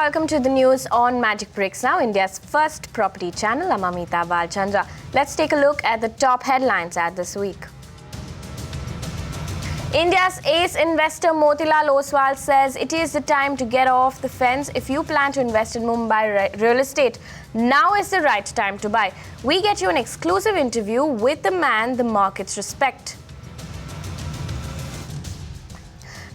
welcome to the news on Magicbricks Now, India's first property channel. I'm Amita Balchandra. Let's take a look at the top headlines at this week. India's ace investor Motilal Oswal says it is the time to get off the fence. If you plan to invest in Mumbai real estate, now is the right time to buy. We get you an exclusive interview with the man the markets respect.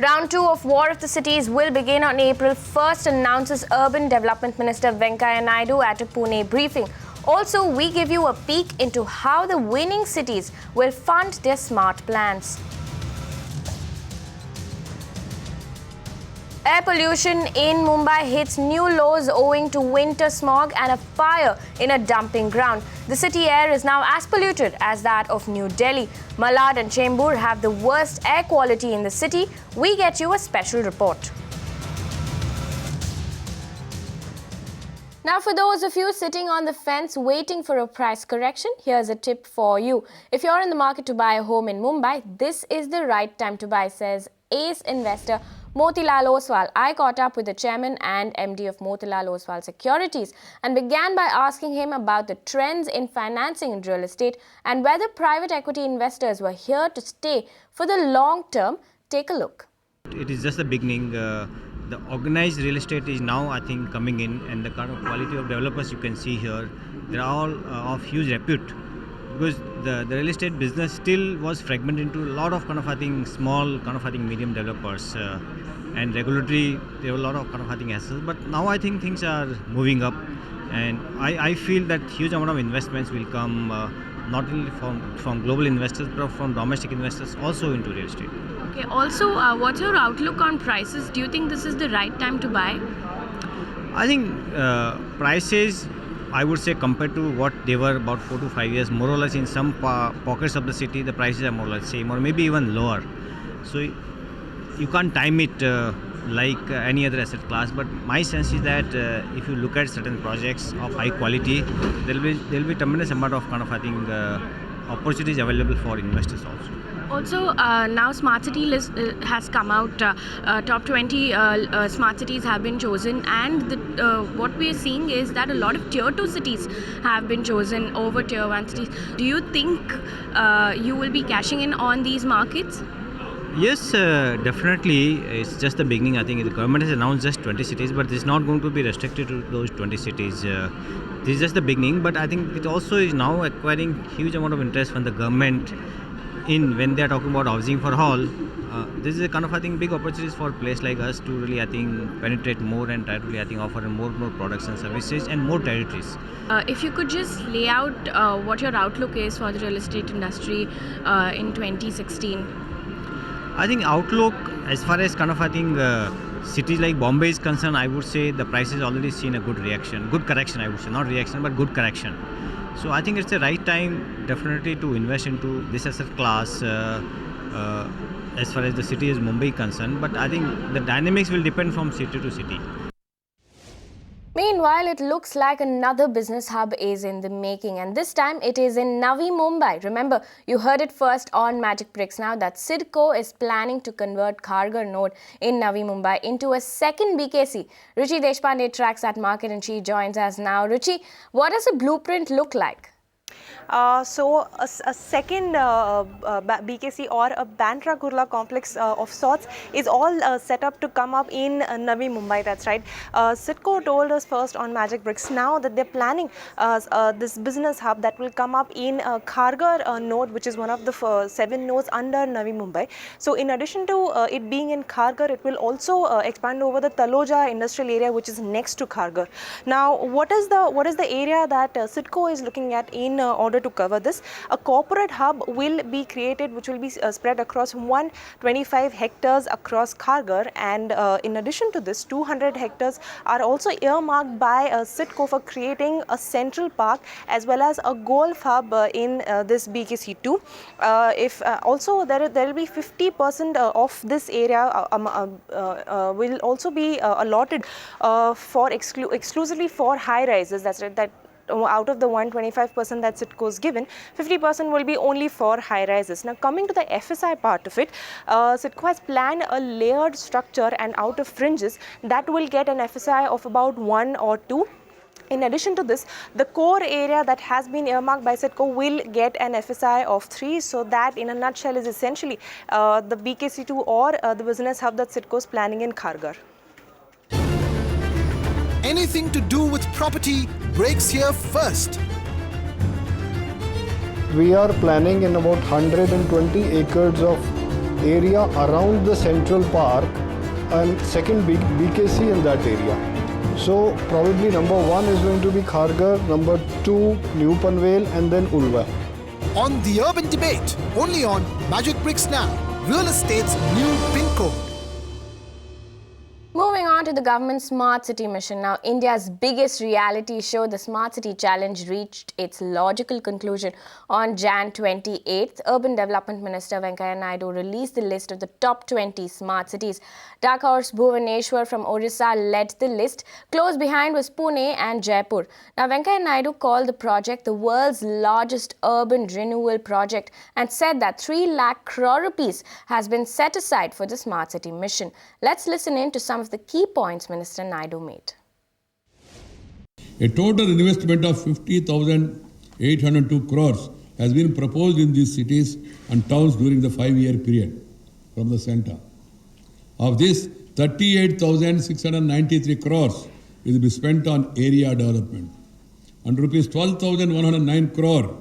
Round 2 of War of the Cities will begin on April 1st, announces Urban Development Minister Venkaiah Naidu at a Pune briefing. Also, we give you a peek into how the winning cities will fund their smart plans. Air pollution in Mumbai hits new lows owing to winter smog and a fire in a dumping ground. The city air is now as polluted as that of New Delhi. Malad and Chembur have the worst air quality in the city. We get you a special report. Now, for those of you sitting on the fence waiting for a price correction, here's a tip for you. If you're in the market to buy a home in Mumbai, this is the right time to buy, says ace investor Motilal Oswal. I caught up with the chairman and MD of Motilal Oswal Securities and began by asking him about the trends in financing in real estate and whether private equity investors were here to stay for the long term. Take a look. It is just the beginning. The organized real estate is now, I think, coming in, and the kind of quality of developers you can see here, they're all of huge repute. Because the real estate business still was fragmented into a lot of small medium developers, and regulatory there were a lot of hassles. But now I think things are moving up, and I feel that huge amount of investments will come not only from global investors but from domestic investors also into real estate. Okay. Also, what's your outlook on prices? Do you think this is the right time to buy? I think prices, I would say, compared to what they were about 4 to 5 years, more or less in some pockets of the city, the prices are more or less same or maybe even lower. So you can't time it like any other asset class. But my sense is that if you look at certain projects of high quality, there will be tremendous amount of opportunities available for investors also. Also, now Smart City list has come out. Top 20 smart cities have been chosen, and what we are seeing is that a lot of Tier 2 cities have been chosen over Tier 1 cities. Do you think you will be cashing in on these markets? Yes, definitely. It's just the beginning. I think the government has announced just 20 cities, but it's not going to be restricted to those 20 cities. This is just the beginning, but I think it also is now acquiring huge amount of interest from the government when they are talking about housing for all. This is a big opportunities for a place like us to really, penetrate more and try to really, offer more products and services and more territories. If you could just lay out what your outlook is for the real estate industry in 2016. I think outlook, as far as cities like Bombay is concerned, I would say the price has already seen a good correction, I would say, not reaction but good correction. So I think it's the right time definitely to invest into this asset class as far as the city is Mumbai concerned. But I think the dynamics will depend from city to city. Meanwhile, it looks like another business hub is in the making, and this time it is in Navi, Mumbai. Remember, you heard it first on Magicbricks Now that Cidco is planning to convert Kharghar node in Navi, Mumbai into a second BKC. Ruchi Deshpande tracks that market and she joins us now. Ruchi, what does the blueprint look like? So a second BKC or a Bandra Kurla complex of sorts is all set up to come up in Navi Mumbai. That's right. Cidco told us first on Magicbricks Now that they're planning this business hub that will come up in Kharghar node, which is one of the 7 nodes under Navi Mumbai. So in addition to it being in Kharghar, it will also expand over the Taloja industrial area, which is next to Kharghar. Now, what is the area that Cidco is looking at in order to cover this? A corporate hub will be created, which will be spread across 125 hectares across Kharghar, and in addition to this, 200 hectares are also earmarked by Cidco for creating a central park as well as a golf hub in this BKC2. Also there will be 50% of this area will also be allotted for exclusively for high rises. That's right. out of the 125% that Cidco is given, 50% will be only for high rises. Now coming to the FSI part of it, Cidco has planned a layered structure and outer fringes that will get an FSI of about 1 or 2. In addition to this, the core area that has been earmarked by Cidco will get an FSI of 3. So that in a nutshell is essentially the BKC2 or the business hub that Cidco is planning in Kharghar. Anything to do with property breaks here first. We are planning in about 120 acres of area around the central park and second big BKC in that area. So probably number 1 is going to be Kharghar, number 2 New Panvel and then Ulva. On the urban debate, only on Magicbricks Now, real estate's new pin code. Moving on to the government's Smart City mission. Now, India's biggest reality show, the Smart City Challenge, reached its logical conclusion on Jan 28th. Urban Development Minister Venkaiah Naidu released the list of the top 20 smart cities. Dark horse Bhubaneswar from Orissa led the list. Close behind was Pune and Jaipur. Now, Venkaiah Naidu called the project the world's largest urban renewal project and said that 3 lakh crore rupees has been set aside for the Smart City mission. Let's listen in to some of the key points Minister Naidu made. A total investment of 50,802 crores has been proposed in these cities and towns during the 5-year period from the centre. Of this, 38,693 crores will be spent on area development and rupees 12,109 crore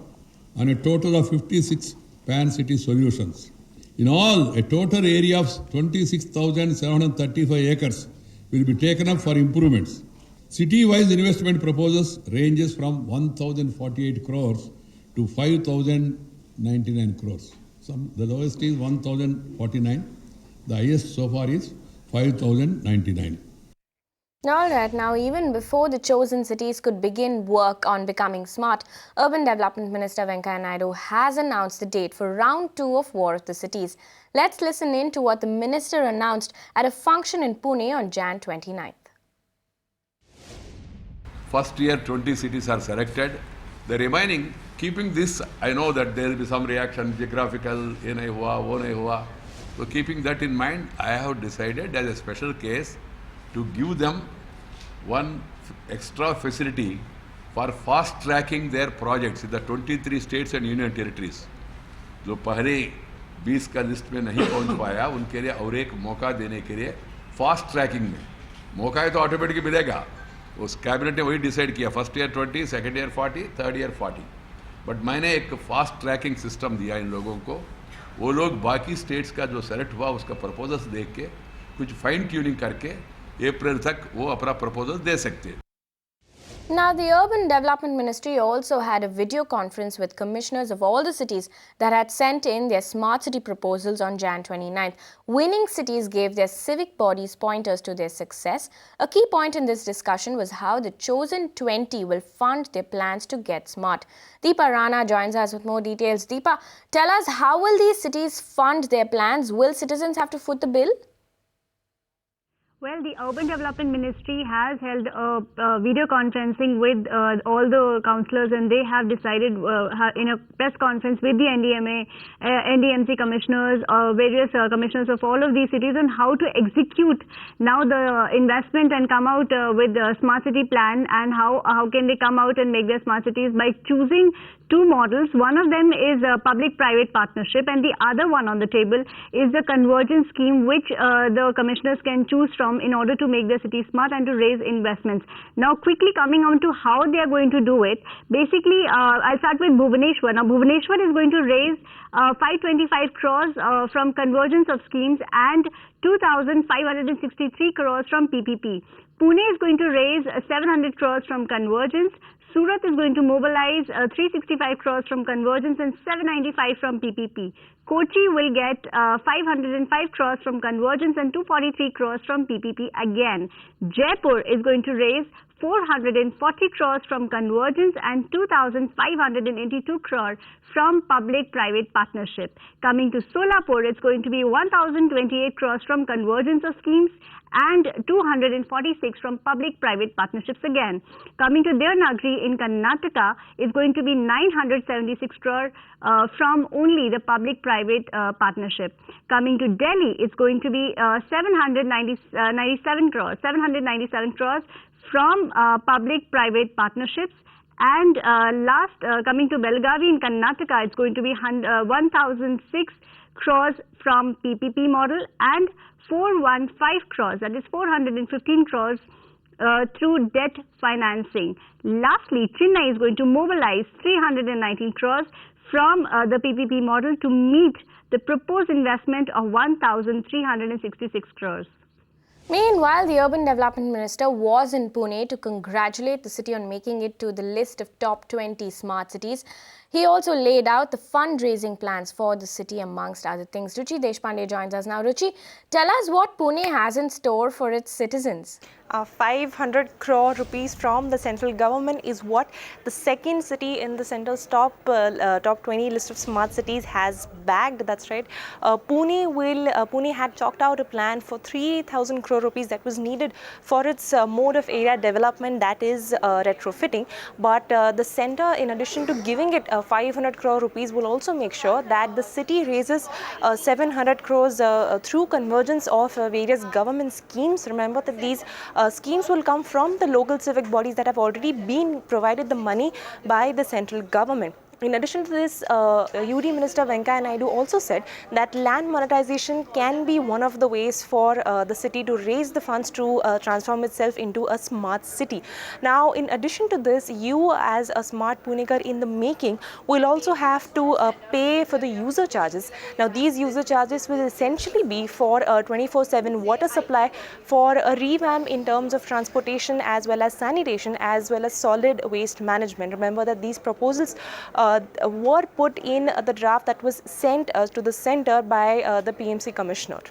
on a total of 56 pan-city solutions. In all, a total area of 26,735 acres will be taken up for improvements. City-wise investment proposals ranges from 1,048 crores to 5,099 crores. The lowest is 1,049. The highest so far is 5,099. Alright, now even before the chosen cities could begin work on becoming smart, Urban Development Minister Venkaiah Naidu has announced the date for round 2 of War of the Cities. Let's listen in to what the minister announced at a function in Pune on Jan 29th. First year 20 cities are selected. The remaining, keeping this, I know that there will be some reaction, geographical, ye nahi hua, wo nahi hua. So keeping that in mind, I have decided as a special case to give them one extra facility for fast tracking their projects in the 23 states and union territories. जो पहले 20 का list में नहीं पहुंच पाया उनके लिए और एक मौका देने के लिए फास्ट ट्रैकिंग में मौका है तो ऑटोमेटिक मिलेगा. उस कैबिनेट ने वही डिसाइड किया, first year 20, second year 40, third year 40. But मैंने एक फास्ट ट्रैकिंग सिस्टम दिया इन लोगों को. वो लोग बाकी स्टेट्स का जो सेलेक्ट हुआ उसका प्रपोजल्स देख के कुछ फाइन ट्यूनिंग करके अप्रैल तक वो अपना प्रपोजल दे सकते हैं. Now, the Urban Development Ministry also had a video conference with commissioners of all the cities that had sent in their smart city proposals on Jan 29th. Winning cities gave their civic bodies pointers to their success. A key point in this discussion was how the chosen 20 will fund their plans to get smart. Deepa Rana joins us with more details. Deepa, tell us, how will these cities fund their plans? Will citizens have to foot the bill? Well, the Urban Development Ministry has held a video conferencing with all the councillors, and they have decided in a press conference with the NDMA, NDMC commissioners, various commissioners of all of these cities on how to execute now the investment and come out with the smart city plan, and how can they come out and make their smart cities by choosing 2 models. One of them is a public-private partnership, and the other one on the table is the convergence scheme, which the commissioners can choose from in order to make their city smart and to raise investments. Now, quickly coming on to how they are going to do it, basically, I'll start with Bhubaneswar. Now, Bhubaneswar is going to raise 525 crores from convergence of schemes and 2,563 crores from PPP. Pune is going to raise 700 crores from convergence. Surat is going to mobilize 365 crores from convergence and 795 from PPP. Kochi will get 505 crores from convergence and 243 crores from PPP again. Jaipur is going to raise 440 crores from convergence and 2,582 crore from public-private partnership. Coming to Solapur, it's going to be 1,028 crores from convergence of schemes and 246 from public-private partnerships again. Coming to Devanagari, Belagavi in Karnataka is going to be 976 crore from only the public-private partnership. Coming to Delhi, it's going to be 797 crores from public-private partnerships. And coming to Belagavi in Karnataka, it's going to be 1,006 crores from PPP model and 415 crores, that is 415 crores through debt financing. Lastly, Chennai is going to mobilize 319 crores from the PPP model to meet the proposed investment of 1,366 crores. Meanwhile, the Urban Development Minister was in Pune to congratulate the city on making it to the list of top 20 smart cities. He also laid out the fundraising plans for the city, amongst other things. Ruchi Deshpande joins us now. Ruchi, tell us what Pune has in store for its citizens. 500 crore rupees from the central government is what the second city in the central's top 20 list of smart cities has bagged. That's right. Pune had chalked out a plan for 3,000 crore rupees that was needed for its mode of area development, that is retrofitting. But the centre, in addition to giving it 500 crore rupees, will also make sure that the city raises 700 crores through convergence of various government schemes. Remember that these schemes will come from the local civic bodies that have already been provided the money by the central government. In addition to this, UD Minister Venkaiah Naidu also said that land monetization can be one of the ways for the city to raise the funds to transform itself into a smart city. Now, in addition to this, you as a smart Punekar in the making will also have to pay for the user charges. Now, these user charges will essentially be for 24/7 water supply, for a revamp in terms of transportation as well as sanitation, as well as solid waste management. Remember that these proposals were put in the draft that was sent to the centre by the PMC Commissioner.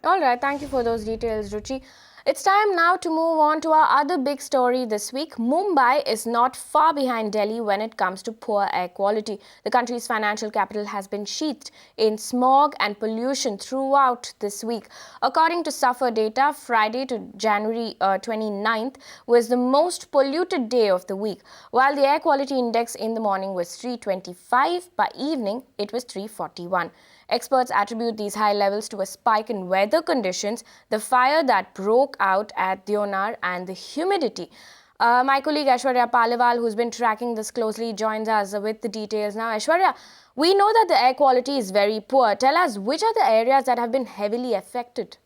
All right, thank you for those details, Ruchi. It's time now to move on to our other big story this week. Mumbai is not far behind Delhi when it comes to poor air quality. The country's financial capital has been sheathed in smog and pollution throughout this week. According to SUFFER data, Friday to January 29th was the most polluted day of the week. While the air quality index in the morning was 325, by evening it was 341. Experts attribute these high levels to a spike in weather conditions, the fire that broke out at Deonar, and the humidity. My colleague Aishwarya Paliwal, who's been tracking this closely, joins us with the details now. Aishwarya, we know that the air quality is very poor. Tell us, which are the areas that have been heavily affected?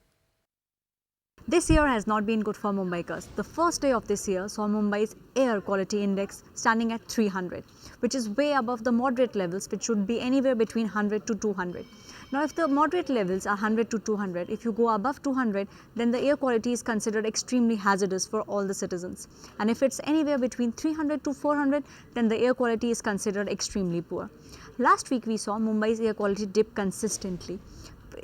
This year has not been good for Mumbaikars. The first day of this year saw Mumbai's air quality index standing at 300, which is way above the moderate levels, which should be anywhere between 100 to 200. Now, if the moderate levels are 100 to 200, if you go above 200, then the air quality is considered extremely hazardous for all the citizens. And if it's anywhere between 300 to 400, then the air quality is considered extremely poor. Last week, we saw Mumbai's air quality dip consistently.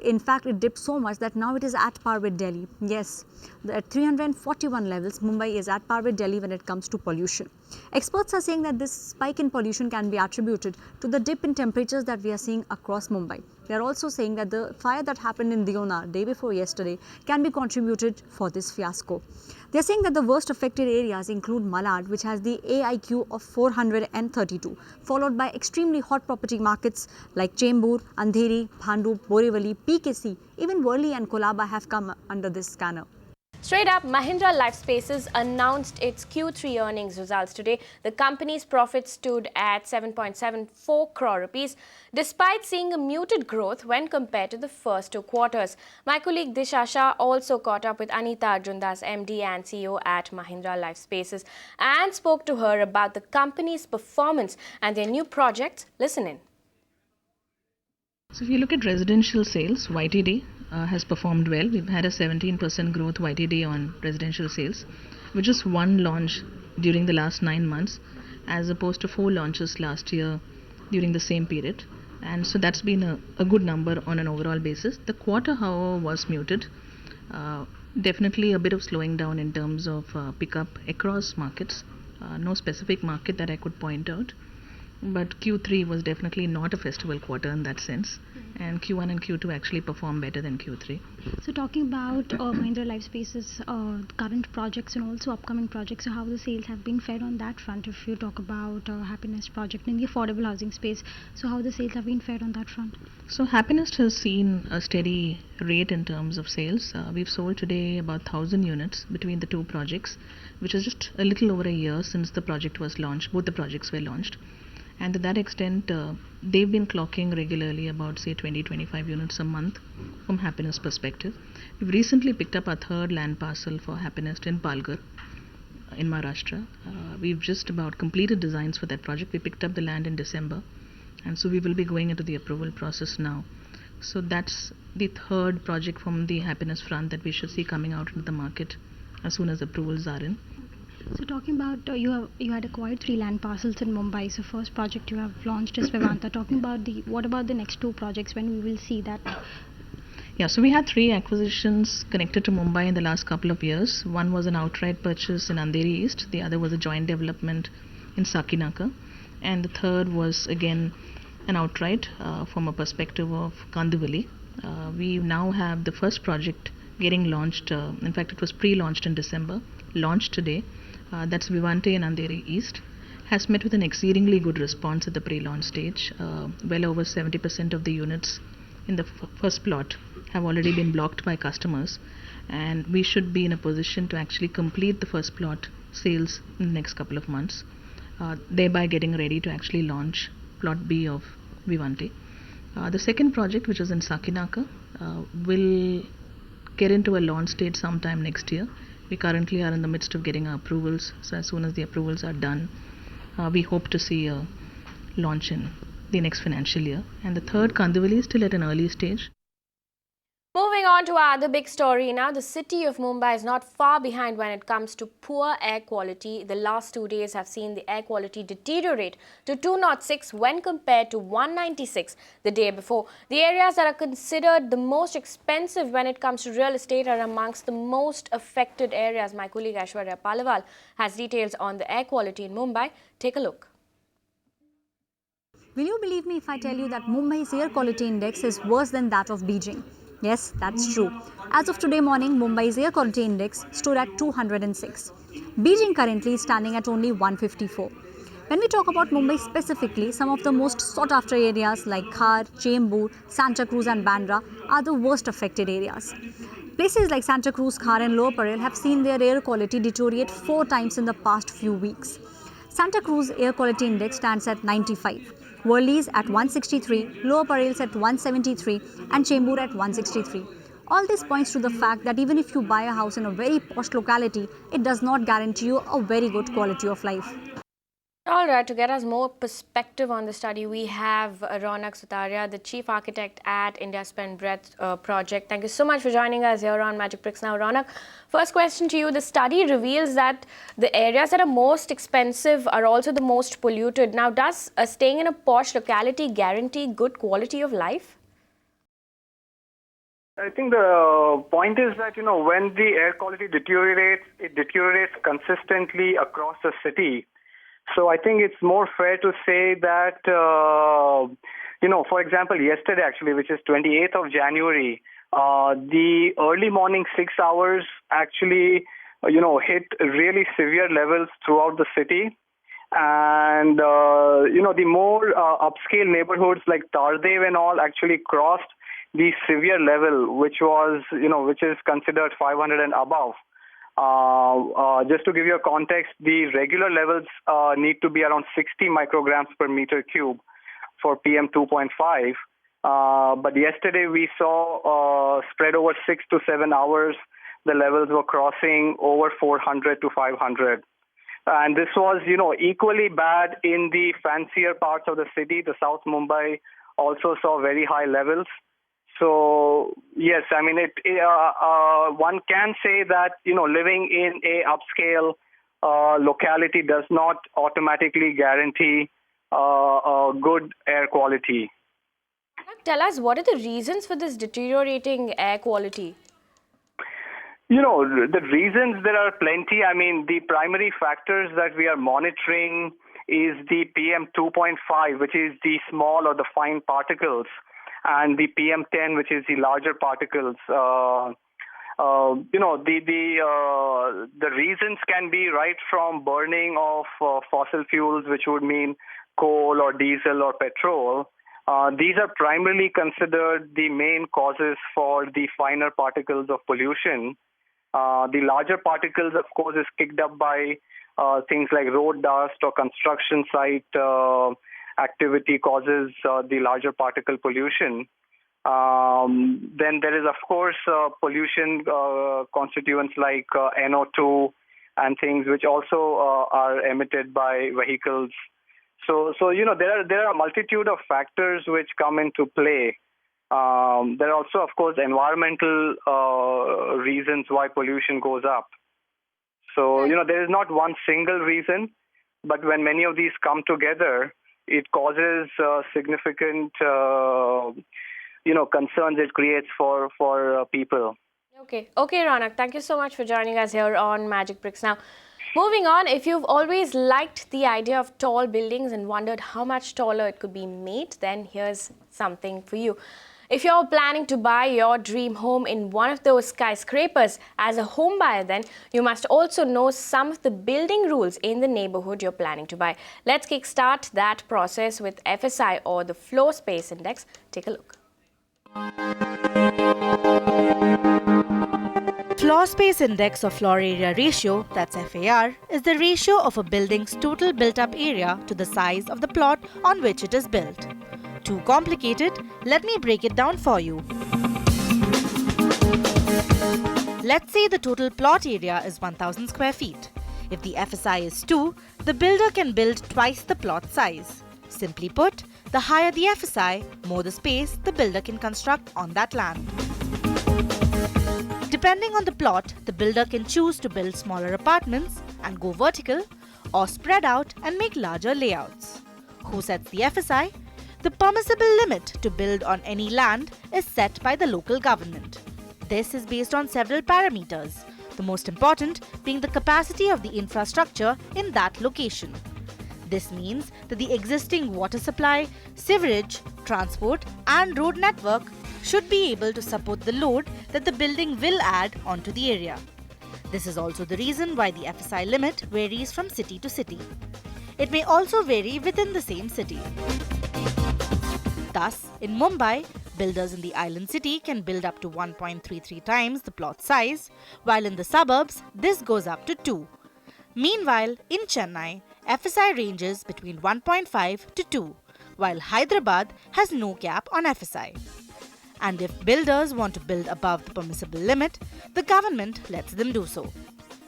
In fact, it dipped so much that now it is at par with Delhi. Yes, at 341 levels, Mumbai is at par with Delhi when it comes to pollution. Experts are saying that this spike in pollution can be attributed to the dip in temperatures that we are seeing across Mumbai. They are also saying that the fire that happened in Deonar day before yesterday can be contributed for this fiasco. They are saying that the worst affected areas include Malad, which has the AIQ of 432, followed by extremely hot property markets like Chembur, Andheri, Bhandup, Borivali, PKC, even Worli and Kolaba have come under this scanner. Straight up, Mahindra Lifespaces announced its Q3 earnings results today. The company's profit stood at 7.74 crore rupees, despite seeing a muted growth when compared to the first two quarters. My colleague Disha Shah also caught up with Anita Arjundas, MD and CEO at Mahindra Lifespaces, and spoke to her about the company's performance and their new projects. Listen in. So if you look at residential sales, YTD has performed well. We've had a 17% growth YTD on residential sales, which is one launch during the last 9 months, as opposed to 4 launches last year during the same period. And so that's been a good number on an overall basis. The quarter, however, was muted. Definitely a bit of slowing down in terms of pickup across markets. No specific market that I could point out. but Q3 was definitely not a festival quarter in that sense, and Q1 and Q2 actually performed better than Q3. So talking about Mahindra Lifespace's current projects and also upcoming projects, so how the sales have been fared on that front? If you talk about Happiness project in the affordable housing space, so how the sales have been fared on that front? So Happiness has seen a steady rate in terms of sales. We've sold today about 1,000 units between the two projects, which is just a little over a year since the project was launched. Both the projects were launched. And to that extent, they've been clocking regularly about say 20-25 units a month from Happiness perspective. We've recently picked up our third land parcel for Happiness in Palghar in Maharashtra. We've just about completed designs for that project. We picked up the land in December, and so we will be going into the approval process now. So that's the third project from the Happiness front that we should see coming out into the market as soon as approvals are in. So talking about you had acquired 3 land parcels in Mumbai. So first project you have launched is Vivanta. Talking about what about the next 2 projects, when we will see that? Yeah, so we had 3 acquisitions connected to Mumbai in the last couple of years. One was an outright purchase in Andheri East, the other was a joint development in Sakinaka, and the third was again an outright from a perspective of Kandivali. We now have the first project getting launched. In fact, it was pre-launched in December, launched today. That's Vivante in Andheri East. Has met with an exceedingly good response at the pre-launch stage. Well over 70% of the units in the first plot have already been blocked by customers, and we should be in a position to actually complete the first plot sales in the next couple of months, thereby getting ready to actually launch plot B of Vivante. The second project, which is in Sakinaka, will get into a launch stage sometime next year. We currently are in the midst of getting our approvals, so as soon as the approvals are done, we hope to see a launch in the next financial year. And the third, Kandivali, is still at an early stage. Moving on to our other big story now, the city of Mumbai is not far behind when it comes to poor air quality. The last 2 days have seen the air quality deteriorate to 206 when compared to 196 the day before. The areas that are considered the most expensive when it comes to real estate are amongst the most affected areas. My colleague Aishwarya Palaval has details on the air quality in Mumbai. Take a look. Will you believe me if I tell you that Mumbai's air quality index is worse than that of Beijing? Yes, that's true. As of today morning, Mumbai's air quality index stood at 206. Beijing currently is standing at only 154. When we talk about Mumbai specifically, some of the most sought after areas like Khar, Chembur, Santa Cruz and Bandra are the worst affected areas. Places like Santa Cruz, Khar and Lower Parel have seen their air quality deteriorate 4 times in the past few weeks. Santa Cruz air quality index stands at 95. Worli's at 163, Lower Parel's at 173 and Chembur at 163. All this points to the fact that even if you buy a house in a very posh locality, it does not guarantee you a very good quality of life. All right, to get us more perspective on the study, we have Ronak Sutaria, the Chief Architect at India Spend Breadth Project. Thank you so much for joining us here on Magicbricks Now. Ronak, first question to you. The study reveals that the areas that are most expensive are also the most polluted. Now, does staying in a posh locality guarantee good quality of life? I think the point is that, when the air quality deteriorates, it deteriorates consistently across the city. So I think it's more fair to say that, for example, yesterday actually, which is 28th of January, the early morning 6 hours actually, hit really severe levels throughout the city. And, the more upscale neighborhoods like Tardev and all actually crossed the severe level, which is considered 500 and above. Just to give you a context, the regular levels need to be around 60 micrograms per meter cube for PM 2.5. But yesterday we saw spread over 6 to 7 hours, the levels were crossing over 400 to 500. And this was, equally bad in the fancier parts of the city. The South Mumbai also saw very high levels. So, yes, I mean, one can say that, living in a upscale locality does not automatically guarantee good air quality. Tell us, what are the reasons for this deteriorating air quality? The reasons, there are plenty. I mean, the primary factors that we are monitoring is the PM 2.5, which is the small or the fine particles, and the PM 10, which is the larger particles. The reasons can be right from burning of fossil fuels, which would mean coal or diesel or petrol. These are primarily considered the main causes for the finer particles of pollution. The larger particles, of course, is kicked up by things like road dust or construction site activity causes the larger particle pollution. Then there is, of course, pollution constituents like NO2 and things which also are emitted by vehicles. So there are a multitude of factors which come into play. There are also, of course, environmental reasons why pollution goes up. So, there is not one single reason, but when many of these come together, it causes significant, concerns it creates for people. Okay, Ronak, thank you so much for joining us here on Magicbricks. Now, moving on, if you've always liked the idea of tall buildings and wondered how much taller it could be made, then here's something for you. If you're planning to buy your dream home in one of those skyscrapers as a home buyer, then you must also know some of the building rules in the neighborhood you're planning to buy. Let's kickstart that process with FSI, or the Floor Space Index. Take a look. Floor Space Index, or Floor Area Ratio, that's FAR, is the ratio of a building's total built-up area to the size of the plot on which it is built. Too complicated? Let me break it down for you. Let's say the total plot area is 1000 square feet. If the FSI is 2, the builder can build twice the plot size. Simply put, the higher the FSI, more the space the builder can construct on that land. Depending on the plot, the builder can choose to build smaller apartments and go vertical, or spread out and make larger layouts. Who sets the FSI? The permissible limit to build on any land is set by the local government. This is based on several parameters, the most important being the capacity of the infrastructure in that location. This means that the existing water supply, sewerage, transport and road network should be able to support the load that the building will add onto the area. This is also the reason why the FSI limit varies from city to city. It may also vary within the same city. Thus, in Mumbai, builders in the island city can build up to 1.33 times the plot size, while in the suburbs, this goes up to 2. Meanwhile, in Chennai, FSI ranges between 1.5 to 2, while Hyderabad has no cap on FSI. And if builders want to build above the permissible limit, the government lets them do so.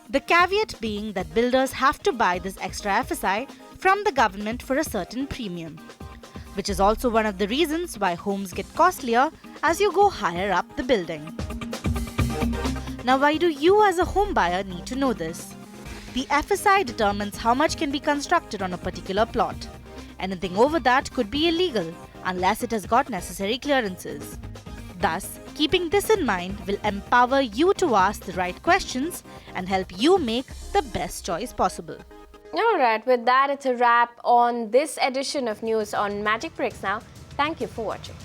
The caveat being that builders have to buy this extra FSI from the government for a certain premium, which is also one of the reasons why homes get costlier as you go higher up the building. Now, why do you as a home buyer need to know this? The FSI determines how much can be constructed on a particular plot. Anything over that could be illegal unless it has got necessary clearances. Thus, keeping this in mind will empower you to ask the right questions and help you make the best choice possible. Alright, with that, it's a wrap on this edition of news on Magicbricks now. Thank you for watching.